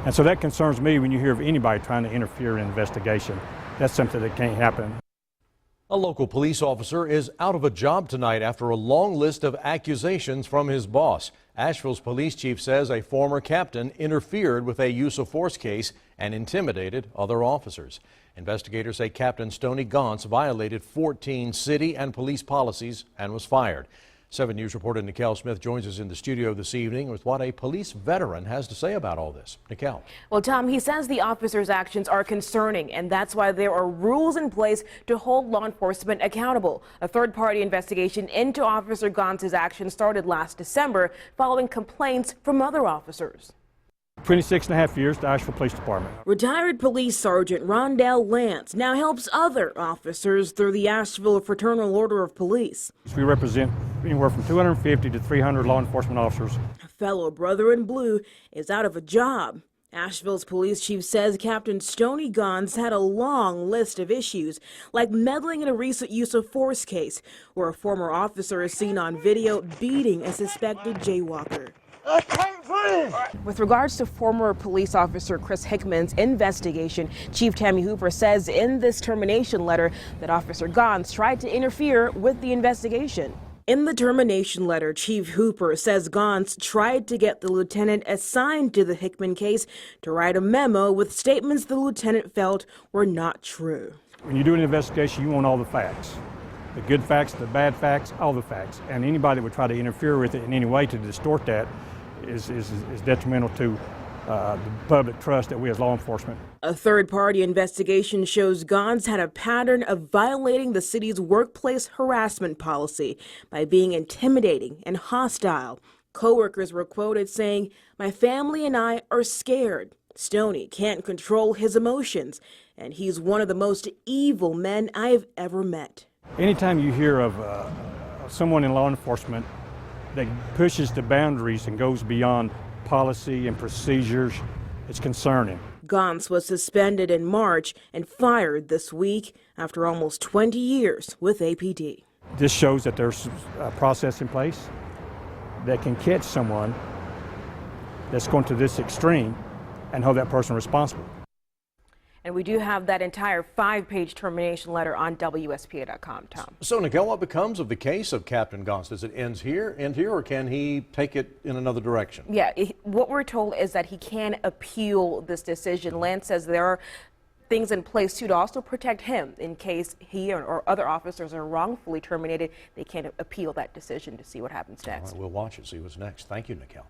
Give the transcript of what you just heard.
And so that concerns me when you hear of anybody trying to interfere in an investigation. That's something that can't happen. A local police officer is out of a job tonight after a long list of accusations from his boss. Asheville's police chief says a former captain interfered with a use of force case and intimidated other officers. Investigators say Captain Stoney Gauntz violated 14 city and police policies and was fired. 7 News reporter Nikel Smith joins us in the studio this evening with what a police veteran has to say about all this. Nikel. Well, Tom, he says the officer's actions are concerning, and that's why there are rules in place to hold law enforcement accountable. A third-party investigation into Officer Gauntz's actions started last December following complaints from other officers. 26.5 years, the Asheville Police Department. Retired Police Sergeant Rondell Lance now helps other officers through the Asheville Fraternal Order of Police. We represent anywhere from 250 to 300 law enforcement officers. A fellow brother in blue is out of a job. Asheville's police chief says Captain Stoney Gauntz had a long list of issues, like meddling in a recent use of force case, where a former officer is seen on video beating a suspected jaywalker. With regards to former police officer Chris Hickman's investigation, Chief Tammy Hooper says in this termination letter that Officer Gauntz tried to interfere with the investigation. In the termination letter, Chief Hooper says Gauntz tried to get the lieutenant assigned to the Hickman case to write a memo with statements the lieutenant felt were not true. When you do an investigation, you want all the facts. The good facts, the bad facts, all the facts. And anybody that would try to interfere with it in any way to distort that is detrimental to the public trust that we as law enforcement. A third-party investigation shows Gauntz had a pattern of violating the city's workplace harassment policy by being intimidating and hostile. Coworkers were quoted saying, "My family and I are scared. Stoney can't control his emotions, and he's one of the most evil men I've ever met." Anytime you hear of someone in law enforcement that pushes the boundaries and goes beyond policy and procedures, it's concerning. Gauntz was suspended in March and fired this week after almost 20 years with APD. This shows that there's a process in place that can catch someone that's going to this extreme and hold that person responsible. And we do have that entire 5-page termination letter on WSPA.com, Tom. So, Nikel, what becomes of the case of Captain Gauntz? Does it end here, or can he take it in another direction? Yeah, what we're told is that he can appeal this decision. Lance says there are things in place, too, to also protect him in case he or other officers are wrongfully terminated. They can appeal that decision to see what happens next. All right, we'll watch it, see what's next. Thank you, Nikel.